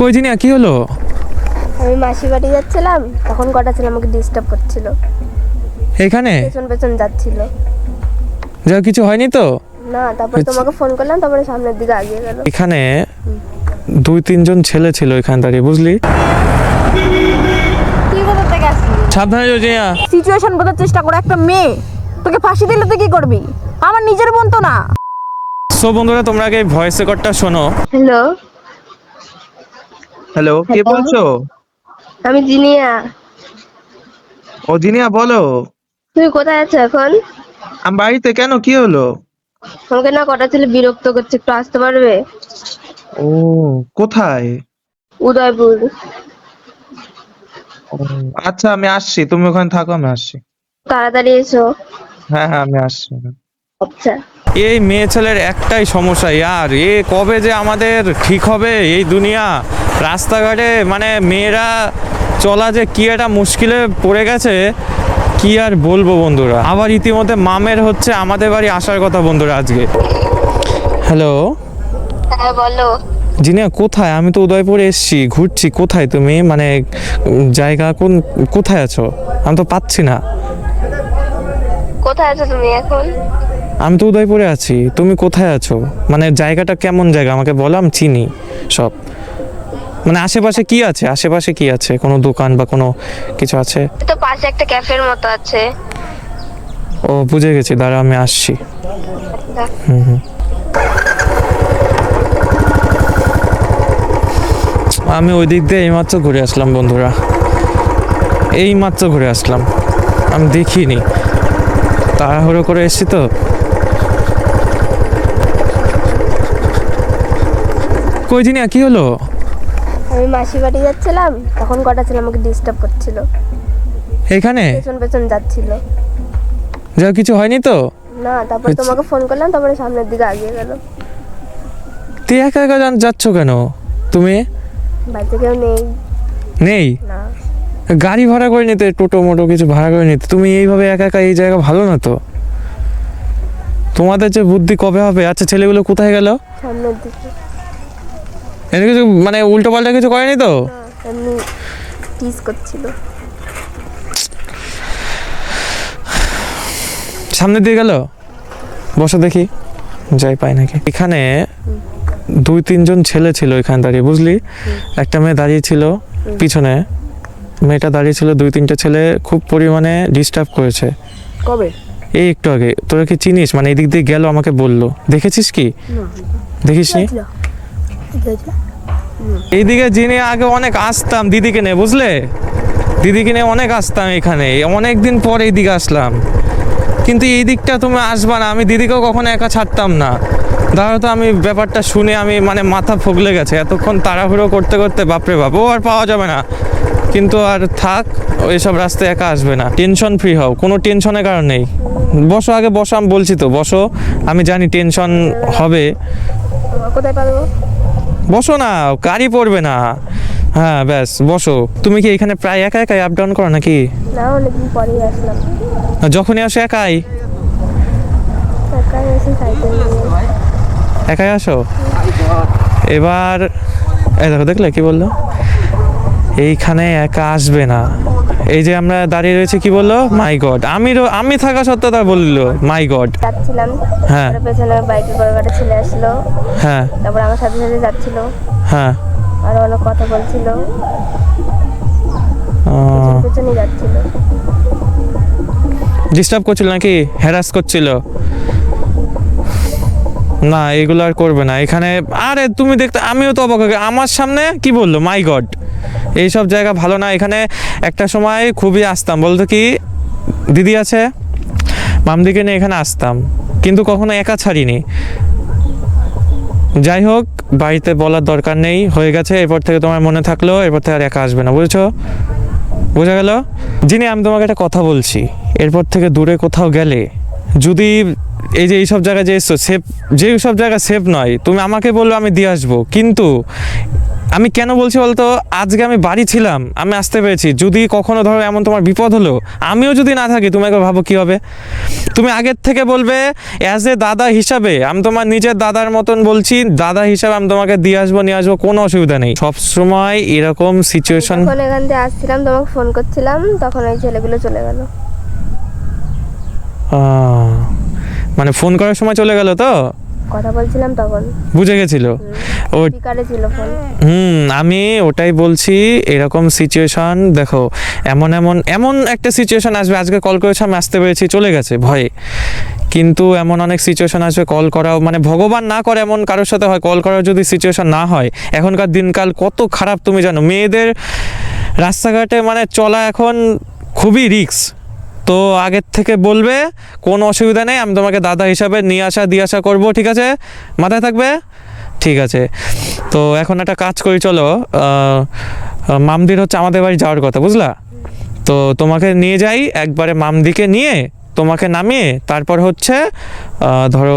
কই জিনিয়া কি হলো? আমি মাসি বাড়ি যাচ্ছিলাম, তখন কটা ছিল আমাকে ডিস্টার্ব করছিল, এখানে পেছন পেছন যাচ্ছিল। যা কিছু হয়নি তো? না, তারপরে তোমাকে ফোন করলাম, তারপরে সামনের দিকে আগিয়ে গেল। এখানে 2-3 জন ছেলে ছিল এখানে দাঁড়িয়ে, বুঝলি? তুই কোথা থেকে আসলি? সাবধানে যাও জিনিয়া। সিচুয়েশন বোঝার চেষ্টা করো। একটা মেয়ে তোকে ফাঁসি দিলে তুই কি করবি? আমার নিজের বোন তো না। সো বন্ধুরা, তোমরা আগে ভয়েস রেকর্ডটা শোনো। হ্যালো, হ্যালো, কে Hello? বলছো? আমি জিনিয়া। ও জিনিয়া, বলো। তুমি কোথায় আছো এখন? আমি বাড়িতে। কেন, কি হলো? আমাকে না কটা ছেলে বিরক্ত করছে, একটু আসতে পারবে? ও, কোথায়? উদয়পুর। ও, আচ্ছা, আমি আসছি, তুমি ওখানে থাকো, আমি আসছি। তাড়াতাড়ি এসো। হ্যাঁ হ্যাঁ, আমি আসছি। আচ্ছা। এই মেয়ে ছেলের একটাই সমস্যা ইয়ার, এ কবে যে আমাদের ঠিক হবে এই দুনিয়া। রাস্তাঘাটে মানে মেয়েরা চলা যে কি একটা মুশকিলে পড়ে গেছে, কি আর বলবো বন্ধুরা। আবার ইতিমধ্যে মামের হচ্ছে আমাদের বাড়ি আসার কথা বন্ধুরা আজকে। হ্যালো হ্যাঁ বলো। জিনিয়া, কোথায়? আমি তো উদয়পুরে এসেছি, ঘুরছি। কোথায় তুমি? মানে জায়গা কোথায় আছো? আমি তো পাচ্ছি না। কোথায় আছো তুমি এখন? আমি তো উদয়পুরে আছি, তুমি কোথায় আছো? মানে জায়গাটা কেমন জায়গা আমাকে বলো, আমি চিনি সব। মানে আশেপাশে কি আছে? আশেপাশে কি আছে? কোনো দোকান বা কোনো কিছু আছে? তো পাশে একটা ক্যাফের মতো আছে। ও, বুঝে গেছি, দাঁড়া আমি আসছি। আমি ওই দিক দিয়ে এইমাত্র ঘুরে আসলাম বন্ধুরা, এইমাত্র ঘুরে আসলাম। আমি দেখিনি, তাড়াহুড়ো করে এসেছি তো। কই জিনিয়া কি হলো? আমি মাসি বাড়ি যাচ্ছিলাম, তখন কটা ছিল আমাকে ডিস্টার্ব করছিল, এখানে পেছন পেছন যাচ্ছিল। যা কিছু হয়নি তো? না, তারপরে তোমাকে ফোন করলাম, তারপরে সামনের দিকে আগিয়ে গেল। তুই একা একা যাচ্ছ কেন? তুমি বাড়িতে কেউ নেই। নেই? না, গাড়ি ভাড়া করে নিতে, টোটো মোটো কিছু ভাড়া করে নিতে। তুমি এইভাবে একা একা এই জায়গা ভালো না তো। তোমাদের যে বুদ্ধি কবে হবে? আচ্ছা, ছেলেগুলো কোথায় গেল? সামনের দিকে। এনে কিছু মানে উল্টো পাল্টা কিছু করেনি তো? না, এমনি টিজ করছিল। সামনের দিকে গেল? বসো দেখি, যাই পাই নাকি। এখানে 2-3 জন ছেলে ছিল এখানে দাঁড়িয়ে, বুঝলি? একটা মেয়ে দাঁড়িয়ে ছিল পিছনে, মেয়েটা দাঁড়িয়ে ছিল, 2-3টে ছেলে খুব পরিমাণে ডিস্টার্ব করেছে। কবে? এই একটু আগে। তোরা কি চিনিস? মানে এদিক দিয়ে গেল, আমাকে বললো। দেখেছিস কি? দেখিসনি? এইদিকে যিনি আগে অনেক আসতাম দিদিকে নিয়ে, বুঝলে? দিদিকে নিয়ে অনেক আসতাম এখানে, অনেক দিন পর এইদিকে আসলাম। কিন্তু এই দিকটা তুমি আসবা না, আমি দিদিকেও কখনো একা ছাড়তাম না। ধরো তো, আমি ব্যাপারটা শুনে আমি মানে মাথা ফগলে গেছে এতক্ষণ তাড়াহুড়ো করতে করতে। বাপরে বাপ, ও আর পাওয়া যাবে না। কিন্তু আর থাক, ওইসব রাস্তায় একা আসবে না। টেনশন ফ্রি হও, কোনো টেনশনের কারণ নেই। বসো আগে, বসো, আমি বলছি তো বসো। আমি জানি টেনশন হবে। কোথায় পারবো? বসো না, গাড়ি পড়বে না। হ্যাঁ ব্যাস, বসো। তুমি কি এখানে প্রায় একা একাই আপ ডাউন করো নাকি? না, অনেকদিন পরেই আসলাম। যখনই আসো একাই? একাই এসে সাইকেল নিয়ে। একাই আসো? এবার এই দেখো, দেখলে কি বললো? এইখানে একা আসবে না। এই যে আমরা দাঁড়িয়ে রয়েছে, কি বললো? মাই গড। আমি থাকা সত্ত্বেও তা বললো মাই গড। যাচ্ছিলাম, হ্যাঁ তারপরে পেছনে বাইকের বড় গাড়ি ছেলে আসলো, হ্যাঁ তারপর আমার সাথে সাথে যাচ্ছিল, হ্যাঁ। আর অনেক কথা বলছিল, পেছনে যাচ্ছিল। ডিস্টার্ব করছিল নাকি? হ্যারাস করছিল? না, এগুলো আর করবে না এখানে। আরে তুমি দেখতে, আমিও তো অবাক হয়ে আমার সামনে কি বললো মাই গড। এইসব জায়গা ভালো না। এখানে একটা সময় খুবই আসতাম, বলতো কি দিদি আছে, মামদিকে নিয়ে এখানে আসতাম, কিন্তু কখনো একা ছাড়িনি। যাই হোক, বাড়িতে বলার দরকার নেই, হয়ে গেছে। এরপর থেকে তোমার মনে থাকলো, এরপর থেকে আর একা আসবে না, বুঝেছো? বোঝা গেল? যিনি, আমি তোমাকে একটা কথা বলছি, এরপর থেকে দূরে কোথাও গেলে যদি এই যে এইসব জায়গায় যে এসছো, সেফ, যে সব জায়গা সেফ নয়, তুমি আমাকে বললো, আমি দিয়ে আসবো। কিন্তু আমি কেন বলছি বলতো, আজকে আমি বাড়ি ছিলাম, আমি আসতে পেরেছি। যদি কখনো ধরো এমন তোমার বিপদ হলো, আমিও যদি না থাকি, তুমি একবার ভাবো কি হবে। তুমি আগের থেকে বলবে অ্যাজ এ দাদা হিসাবে, আমি তোমার নিজের দাদার মতন বলছি, দাদা হিসাবে আমি তোমাকে দিয়ে আসবো, নিয়ে আসবো, কোনো অসুবিধা নেই। সবসময় এরকম সিচুয়েশন। যখন এখান থেকে আসছিলাম তোমাকে ফোন করছিলাম, তখন ওই ছেলেগুলো চলে গেল। মানে ফোন করার সময় চলে গেল তো, কথা বলছিলাম তখন বুঝে গেছিল ও। স্পিকারে ছিল ফোন। আমি ওটাই বলছি, এরকম সিচুয়েশন দেখো, এমন একটা সিচুয়েশন আসবে। আজকে কল করেছে, আমি আসতে পেরেছি, চলে গেছে ভয়ে, কিন্তু এমন অনেক সিচুয়েশন আসবে কল করাও, মানে ভগবান না করে এমন কারোর সাথে হয়, কল করার যদি সিচুয়েশন না হয়। এখনকার দিনকাল কত খারাপ তুমি জানো, মেয়েদের রাস্তাঘাটে মানে চলা এখন খুবই রিস্ক। তো আগের থেকে বলবে কোনো অসুবিধা নেই, আমি তোমাকে দাদা হিসাবে নিয়ে আসা দিয়ে আসা করবো, ঠিক আছে, মাথায় থাকবে, ঠিক আছে। তো এখন একটা কাজ করি, চলো, মামদির হচ্ছে আমাদের বাড়ি যাওয়ার কথা, বুঝলা? তো তোমাকে নিয়ে যাই একবারে, মামদিকে নিয়ে তোমাকে নামিয়ে তারপর হচ্ছে ধরো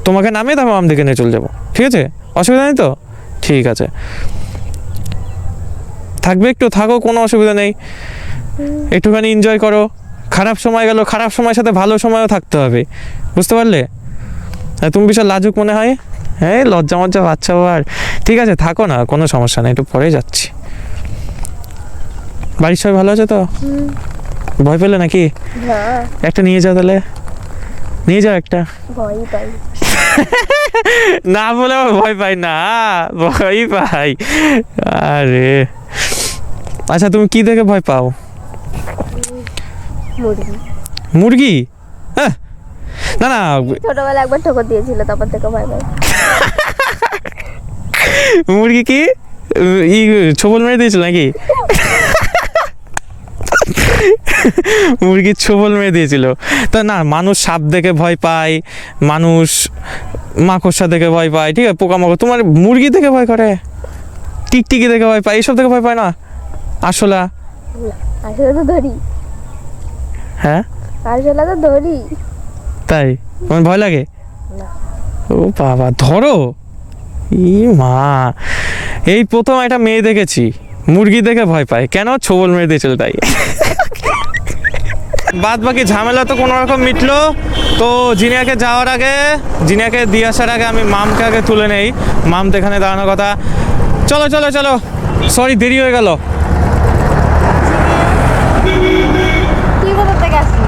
তোমাকে নামিয়ে তারপর মামদিকে নিয়ে চলে যাবো, ঠিক আছে, অসুবিধা নেই তো? ঠিক আছে, থাকবে, একটু থাকো, কোনো অসুবিধা নেই, একটুখানি এনজয় করো। খারাপ সময় গেল, খারাপ সময়ের সাথে ভালো সময়ও থাকতে হবে, বুঝতে পারলে? তুমি বিশাল লাজুক মনে হয়, হ্যাঁ, লজ্জা মজ্জা বাচ্চা আর। ঠিক আছে, থাকো না, কোনো সমস্যা নেই, একটু পরেই যাচ্ছি। বাড়ির সবাই ভালো আছে তো? ভয় পেলে নাকি? না, একটা নিয়ে যাও তাহলে, নিয়ে যাও একটা। ভয়ই পাই। না বলে আমার ভয় পাই না, ভয়ই পাই। আরে আচ্ছা, তুমি কি দেখে ভয় পাও? মুরগি। মুরগি? হ্যাঁ, না না, ছোটবেলা একবার ঠোকর দিয়েছিল, তারপর থেকে ভয় পাই। মুরগি কি ছোবল মেরে দিয়েছিল নাকি? মুরগির ছোবল মেরে দিয়েছিল তা না। মানুষ সাপ দেখে ভয় পায়, মানুষ মাকড়সা দেখে ভয় পায়, ঠিক আছে, পোকামাকড়। তোমার মুরগি দেখে ভয় করে, টিকটিকি দেখে ভয় পায়, এইসব দেখে ভয় পায় না? আসলে আসলে তো ধরি। হ্যাঁ, আসলে তো ধরি। তাই তোমার ভয় লাগে? না। ও বাবা, ধরো। ই মা, এই প্রথম একটা মেয়ে দেখেছি মুরগি দেখে ভয় পায়, কেন? ছোবল মেরে দিয়েছিল তাই। বাদ বাকি ঝামেলা তো কোনো রকম মিটলো। তো জিনিয়াকে যাওয়ার আগে, জিনিয়াকে দিয়ে আসার আগে আমি মামকে আগে তুলে নেই। মাম তো এখানে দাঁড়ানোর কথা। চলো চলো চলো, সরি দেরি হয়ে গেল। তুই কোথা থেকে আসলি?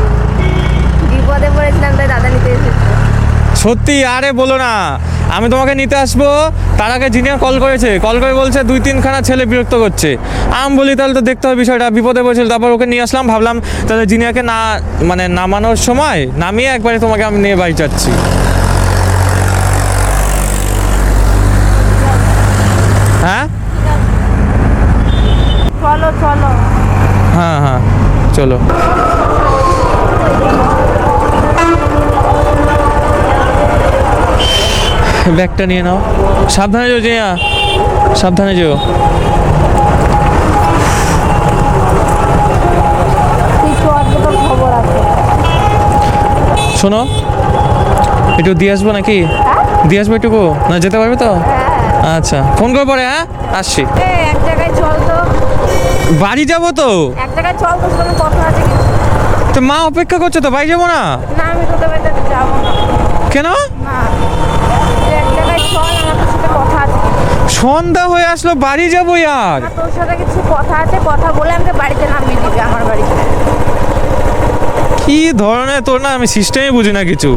বিপদে পড়েছিলাম, তাই দাদা নিতে এসেছে। সত্যি? আরে বলো না, আমি তোমাকে নিতে আসবো, তার আগে জিনিয়া কল করেছে, কল করে বলছে 2-3খানা ছেলে বিরক্ত করছে। আমি বলি তাহলে তো দেখতে হবে বিষয়টা, বিপদে পড়েছিল। তারপর ওকে নিয়ে আসলাম, ভাবলাম তাহলে জিনিয়াকে না মানে নামানোর সময় নামিয়ে একবারে তোমাকে আমি নিয়ে বাড়ি যাচ্ছি। হ্যাঁ চলো চলো। হ্যাঁ হ্যাঁ, চলো। ব্যাগটা নিয়ে নাও, সাবধানে যেও জিয়া, সাবধানে যেও। তুই তো আজকে তোর খবর আছে। শোনো, একটু দিয়ে আসবো নাকি? দিয়ে আসবো একটুকু, না যেতে পারবে তো? আচ্ছা, ফোন করে পরে, হ্যাঁ আসছি। এক জায়গায় চল তো, বাড়ি যাবো তো। এক জায়গায় চল তো, কোনো কথা আছে কিছু? তো মা অপেক্ষা করছে তো, বাড়ি যাবো না? না, আমি তোদের বাড়িতে যাবো না। কেন? না, তুই এক জায়গায় চল, আমার তোর সাথে কথা আছে। সন্ধ্যা হয়ে আসলো, বাড়ি যাবো আর। না, তোর সাথে কিছু কথা আছে, কথা বলে আমাকে বাড়িতে নামিয়ে দিবি, আমার বাড়িতে। কি ধরনের তোর না, আমি সিস্টেমই বুঝি না কিছু।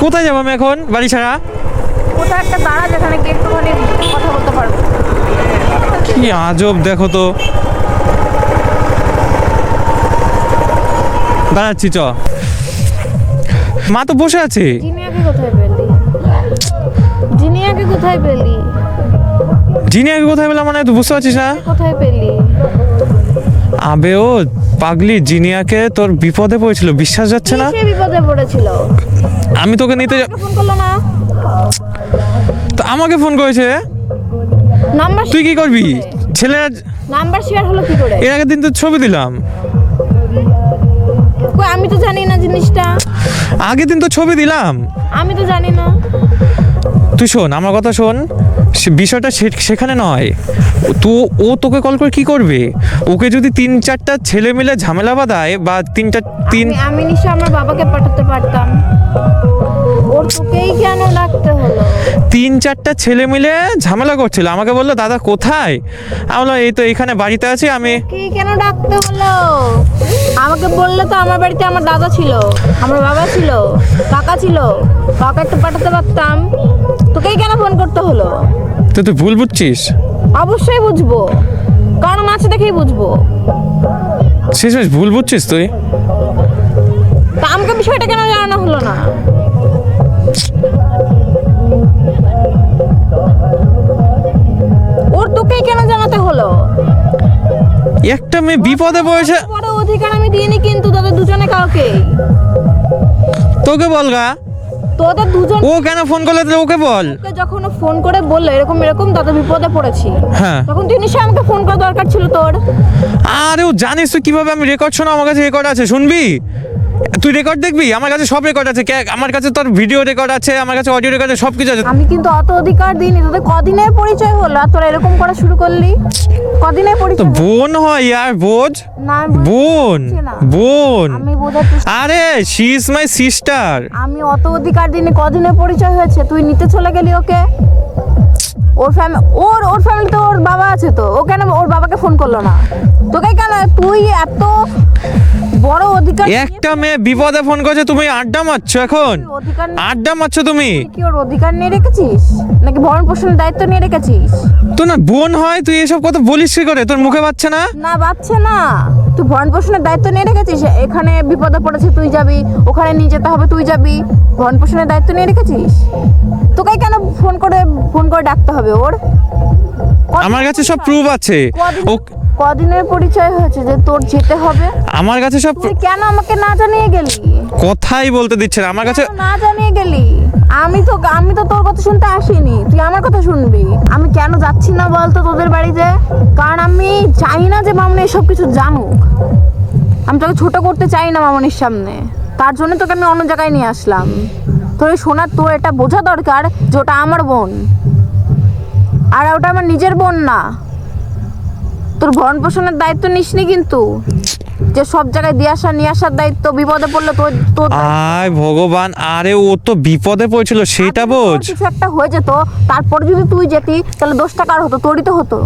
কোথায় যাবো আমি এখন বাড়ি ছাড়া? কোথাও একটা দাঁড়া, যেখানে গিয়ে একটুখানি কথা বলতে পারবো। কি আজব, দেখো তো। দাঁড়াচ্ছি, চ। মা তো বসে আছে। জিনিয়াকে কোথায় পেলি? জিনিয়াকে কোথায় পেলি? জিনিয়াকে কোথায় পেলাম মানে, তুই বুঝতে পারছিস না? কোথায় পেলি? আবে ও পাগলি, জিনিয়াকে তোর বিপদে পড়েছিল, বিশ্বাস যাচ্ছে না? সে বিপদে পড়েছিল, আমি তোকে নিতে ফোন করলো না। তো আমাকে ফোন করেছে। নাম্বার তুই কি করবি? ছেলেরা নাম্বার শেয়ার হলো কি করে? এর আগের দিন তো ছবি দিলাম। কই, আমি তো জানি না জিনিসটা। আগের দিন তো ছবি দিলাম। আমি তো জানি না। তুই শোন আমার কথা শোন, বিষয়টা সেখানে নয়। তো ও তোকে কল করে কি করবে? ওকে যদি 3-4টা ছেলে মিলে ঝামেলা বাঁধায় বা আমি নিশ্চয় আমার বাবাকে পাঠাতে পারতাম, ওর তোকেই কেন ডাকতে হলো? 3-4টা ছেলে মিলে ঝামেলা করছিল, আমাকে বললো দাদা কোথায়? আমি বললাম এই তো এইখানে বাড়িতে আছি আমি। কি কেন ডাকতে হলো? আমাকে বললে তো আমার বাড়িতে আমার দাদা ছিল, আমার বাবা ছিল, কাকা ছিল, কাউকে একটু পাঠাতে পারতাম। তোকেই কেন ফোন করতে হলো? তুই ভুল বুঝছিস। অবশ্যই বুঝবো, কারণ আছে দেখেই বুঝবো। শেষমেশ ভুল বুঝছিস তুই। তা আমাকে বিষয়টা কেন জানানো হলো না? ওর তোকেই কেন জানাতে হলো? একটা মেয়ে বিপদে পড়েছে। বড় অধিকার আমি দিইনি কিন্তু তোদের দুজনে কাউকে। তোকে বলগা, তোদের দুজন ও কেন ফোন করলে তাহলে ওকে বল। যখন ও ফোন করে বললো এরকম এরকম দাদা বিপদে পড়েছি, হ্যাঁ তখন তুই নিশ্চয়ই আমাকে ফোন করা দরকার ছিল তোর। আরে ও জানিস তুই কিভাবে আমি রেকর্ড শোনা, আমার কাছে রেকর্ড আছে, শুনবি? তুই রেকর্ড দেখবি, আমার কাছে সব রেকর্ড আছে। আমার কাছে তোর ভিডিও রেকর্ড আছে, আমার কাছে অডিও রেকর্ড আছে, সব কিছু আছে। আমি কিন্তু অত অধিকার দিইনি, তোদের কদিনের পরিচয় হলো আর তোরা এরকম করা শুরু করলি? কদিনের তো পরিচয়? বোন হয় ইয়ার, বোঝ। না বোন না। বোন আমি বোঝাতে, আরে শি ইজ মাই সিস্টার। আমি অত অধিকার দিইনি, কদিনের পরিচয় হয়েছে তুই নিতে চলে গেলি ওকে। ওর ফ্যামিলিতে ওর বাবা আছে, তো ও কেন ওর বাবাকে ফোন করলো না? তোকে কেন? তুই এত বড় অধিকার, একটা মেয়ে বিপদে ফোন করেছে, তুমি আড্ডা মারছো এখন? অধিকার আড্ডা মারছো তুমি? কি ওর অধিকার নিয়ে রেখেছিস নাকি ভরণ পোষণের দায়িত্ব নিয়ে রেখেছিস? তো না বোন হয়, তুই এসব কথা বলিস কি করে? তোর মুখে পাচ্ছে না? না বাচ্চা না, তুই ভরণ পোষণের দায়িত্ব নিয়ে রেখেছিস। এখানে বিপদে পড়েছে তুই যাবি, ওখানে নিয়ে যেতে হবে তুই যাবি, ভরণ পোষণের দায়িত্ব নিয়ে রেখেছিস। তোকে কেন ফোন করে ডাকতে হবে ওর? আমার কাছে সব প্রুফ আছে। ও কদিনের পরিচয় হয়েছে যে তোর যেতে হবে? আমার কাছে সব তুই কেন আমাকে না জানিয়ে গেলি? কথাই বলতে দিচ্ছে না আমার কাছে। কেন না জানিয়ে গেলি? আমি তো তোর কথা শুনতে আসিনি, তুই আমার কথা শুনবি। আমি কেন যাচ্ছি না বলতো তোদের বাড়িতে? কারণ আমি চাই না যে মামনি এসব কিছু জানুক। আমি তোকে ছোট করতে চাই না মামনির সামনে, তার জন্য তোকে আমি অন্য জায়গায় নিয়ে আসলাম। তোর তোর এটা বোঝা দরকার যে ওটা আমার বোন, আর ওটা আমার নিজের বোন না। তোর ভরণ পোষণের দায়িত্ব নিসনি কিন্তু, যে সব জায়গায় দিয়ে আসা নিয়ে আসার দায়িত্ব, বিপদে পড়লে তোর তোর আয় ভগবান, আরে ও তো বিপদে পড়েছিল সেটা বোঝ। কিছু একটা হয়ে যেত, তারপরে যদি তুই যেতি তাহলে দোষটা কার হতো? তোরই তো হতো,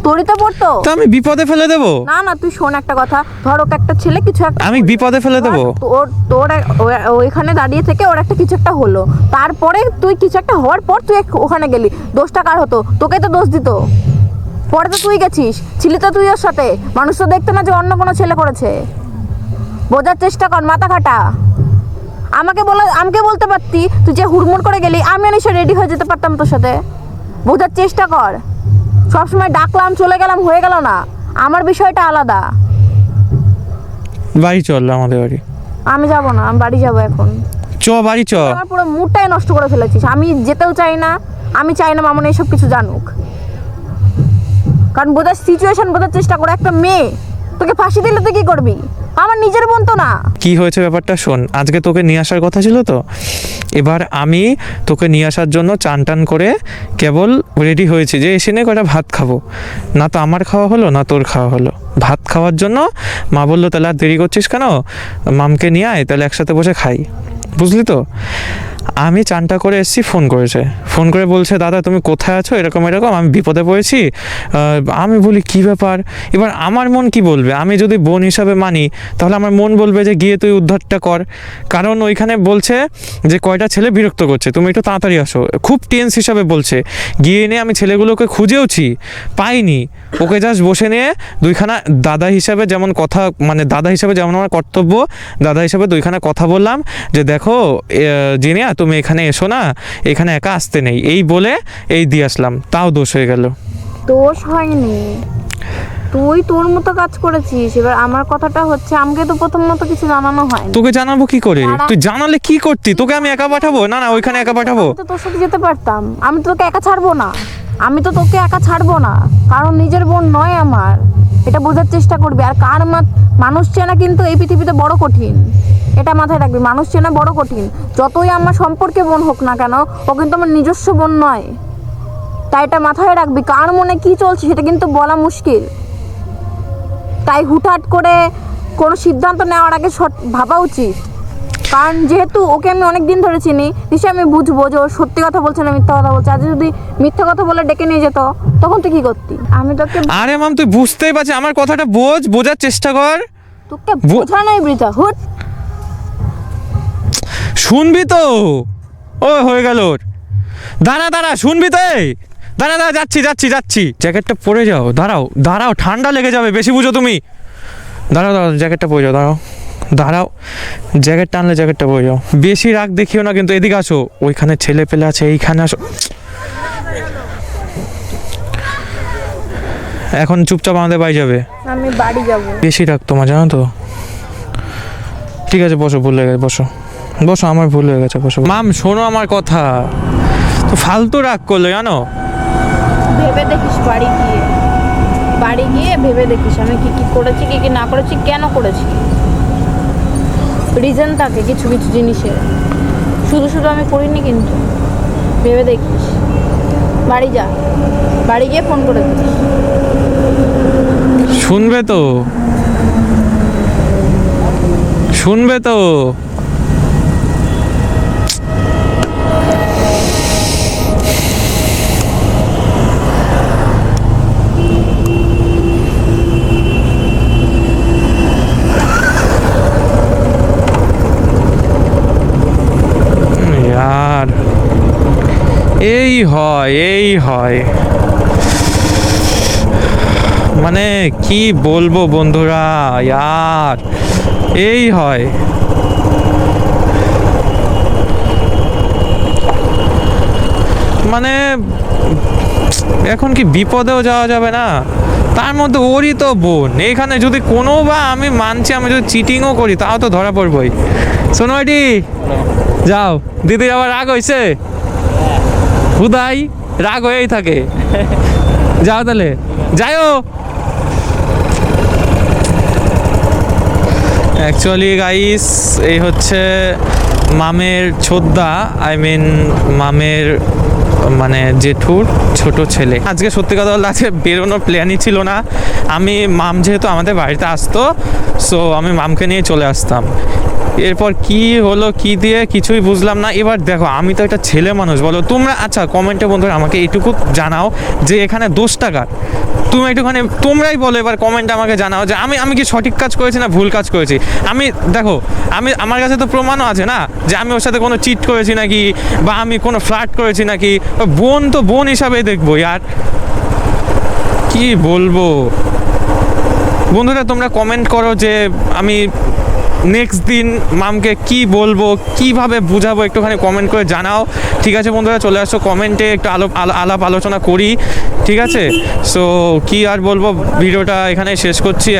তোরই তো পড়তো। তো আমি বিপদে ফেলে দেবো? না না, তুই শোন একটা কথা, ধর ওকে একটা ছেলে কিছু একটা, আমি বিপদে ফেলে দেবো? তোর ওইখানে দাঁড়িয়ে থেকে ওর একটা কিছু একটা হলো, তারপরে তুই কিছু একটা হওয়ার পর তুই ওখানে গেলি, দোষটা কার হতো? তোকে তো দোষ দিত। পরে তো তুই গেছিস, ছিলি তো তুই ওর সাথে, মানুষ তো দেখতে না যে অন্য কোনো ছেলে করেছে। বোঝার চেষ্টা কর, মাথা খাটা। আমাকে বলতে পারতি, তুই যে হুড়মুড় করে গেলি, আমি নিশ্চয় রেডি হয়ে যেতে পারতাম তোর সাথে। বোঝার চেষ্টা কর, সবসময় ডাকলাম চলে গেলাম হয়ে গেল না, আমার বিষয়টা আলাদা। বাড়ি চল, আমাদের বাড়ি। আমি যাব না, আমি বাড়ি যাব এখন। চ বাড়ি চ। আমার পুরো মুডটাই নষ্ট করে ফেলেছিস। আমি যেতেও চাই না, আমি চাই না মামনি এসব কিছু জানুক। কারণ বোঝার চেষ্টা করে, একটা মেয়ে তোকে ফাঁসি দিলে তুই কি করবি? আমার নিজের বোন তো না। কি হয়েছে ব্যাপারটা শোন। আজকে তোকে নিয়ে আসার কথা ছিল, তো এবার আমি তোকে নিয়ে আসার জন্য চান টান করে কেবল রেডি হয়েছি যে এসে নিয়ে কটা ভাত খাবো। না তো আমার খাওয়া হলো না তোর খাওয়া হলো। ভাত খাওয়ার জন্য মা বললো তাহলে আর দেরি করছিস কেন, মামকে নিয়ে আয়, তাহলে একসাথে বসে খাই, বুঝলি তো। আমি চানটা করে এসেছি, ফোন করেছে, ফোন করে বলছে দাদা তুমি কোথায় আছো, এরকম এরকম আমি বিপদে পড়েছি। আমি বলি কি ব্যাপার? এবার আমার মন কি বলবে? আমি যদি বোন হিসাবে মানি তাহলে আমার মন বলবে যে গিয়ে তুই উদ্ধারটা কর, কারণ ওইখানে বলছে যে কয়টা ছেলে বিরক্ত করছে, তুমি একটু তাড়াতাড়ি আসো। খুব টেন্স হিসাবে বলছে। গিয়ে নিয়ে আমি ছেলেগুলোকে খুঁজেওছি, পাইনি। ওকে জাস্ট বসে নিয়ে দুইখানা দাদা হিসাবে যেমন কথা, মানে দাদা হিসাবে যেমন আমার কর্তব্য, দাদা হিসাবে দুইখানা কথা বললাম যে দেখো জিনিয়া তুমি এখানে এসো না, এখানে একা আসতে নেই, এই বলে এই দিয়ে আসলাম। তাও দোষ হয়ে গেল। দোষ হয়নি, তুই তোর মতো কাজ করেছিস। এবার আমার কথাটা হচ্ছে, আমাকে তো প্রথমত কিছু জানানো হয়নি। তোকে জানাবো কি করে? তুই জানালে কি করতি? তোকে আমি একা পাঠাবো? না না, ওইখানে একা পাঠাবো? আমি তো তোর সাথে যেতে পারতাম, আমি তো তোকে একা ছাড়বো না, আমি তো তোকে একা ছাড়বো না, কারণ নিজের বোন নয় আমার, এটা বোঝার চেষ্টা করবি। আর কার মানুষ চেনা কিন্তু এই পৃথিবীতে বড় কঠিন, এটা মাথায় রাখবি, মানুষ চেনা বড় কঠিন। যতই আমার সম্পর্কে বোন হোক না কেন, ও কিন্তু আমার নিজস্ব বোন নয়। তাই এটা মাথায় রাখবি, কার মনে কি চলছে সেটা কিন্তু বলা মুশকিল। তাই হুটহাট করে কোনো সিদ্ধান্ত নেওয়ার আগে ভাবা উচিত। কারণ যেহেতু ওকে আমি অনেক দিন ধরে চিনি, নিশ্চয়ই আমি বুঝবো যে ও সত্যি কথা বলছে না মিথ্যা কথা বলছে। আজ যদি মিথ্যা কথা বলে ডেকে নিয়ে যেত, তখন তুই কি করতি? আমি তোকে আরে মাম তুই বুঝতেই পারছিস, আমার কথাটা বোঝার চেষ্টা কর। তোকে বোঝানোই বৃথা। হুট, শুনবি তো? ও হয়ে গেল ওর। দাঁড়া শুনবি তো? এই দাঁড়া যাচ্ছি। জ্যাকেটটা পরে যাও। দাঁড়াও ঠান্ডা লেগে যাবে, বেশি বুঝো তুমি। দাঁড়াও জ্যাকেটটা পরে যাও। দাঁড়াও জ্যাকেট টানলে জ্যাকেটটা পরে যাও। বেশি রাগ দেখিও না কিন্তু, এদিকে আসো। ওইখানে ছেলে পেলে আছে, এইখানে আসো। এখন চুপচাপ আমাদের বাড়ি যাবে। আমি বাড়ি যাব। বেশি রাগ তোমার, জানো তো। ঠিক আছে বসো, ভুল হয়ে গেছে, বসো আমার ভুল হয়ে গেছে, বসো। মাম শোনো আমার কথা, তো ফালতু রাগ করলো জানো। ভেবে দেখিস বাড়ি গিয়ে ভেবে দেখিস আমি কি কি করেছি, কি কি না করেছি, কেন করেছি। রিজন থাকে কিছু কিছু জিনিসের, শুধু আমি করিনি। কিন্তু ভেবে দেখিস। বাড়ি যা, বাড়ি গিয়ে ফোন করে দিস। শুনবে তো? यार এই হয় মানে কি বলবো বন্ধুরা, यार এই হয়। মানে এখন কি বিপদেও যাওয়া যাবে না? তার মধ্যে ওরই তো বোন। এখানে যদি কোনো বা আমি মানছি, আমি যদি চিটিংও করি তাও তো ধরা পড়বই। সোনাইটি যাও, দিদির আবার রাগ হয়েছে, হুদাই রাগ হয়েই থাকে। যাও তাহলে, যাইও। অ্যাকচুয়ালি গাইস এই হচ্ছে মামের ছোদ্দা, আই মিন মামের মানে জেঠুর ছোট ছেলে। আজকে সত্যি কথা বলতে আজকে বেরোনোর প্ল্যানই ছিল না। আমি মাম যেহেতু আমাদের বাড়িতে আসতো, সো আমি মামকে নিয়ে চলে আসতাম। এরপর কি হলো কি দিয়ে কিছুই বুঝলাম না। এবার দেখো, আমি তো একটা ছেলে মানুষ, বলো তোমরা। আচ্ছা কমেন্টে বন্ধুরা আমাকে এটুকু জানাও যে এখানে দোষটা কার। তুমি একটুখানি তোমরাই বলো এবার কমেন্টে আমাকে জানাও যে আমি কি সঠিক কাজ করেছি না ভুল কাজ করেছি। আমি দেখো, আমার কাছে তো প্রমাণও আছে না যে আমি ওর সাথে কোনো চিট করেছি নাকি, বা আমি কোনো ফ্লার্ট করেছি নাকি। বোন তো বোন হিসাবেই দেখবো। আর কি বলবো বন্ধুরা, তোমরা কমেন্ট করো যে আমি নেক্সট দিন মামকে কি বলবো, কিভাবে বুঝাবো, একটুখানি কমেন্ট করে জানাও। ঠিক আছে বন্ধুরা, চলে আসো কমেন্টে, একটু আলাপ আলোচনা করি। ঠিক আছে, সো কি আর বলবো, ভিডিওটা এখানে শেষ করছি।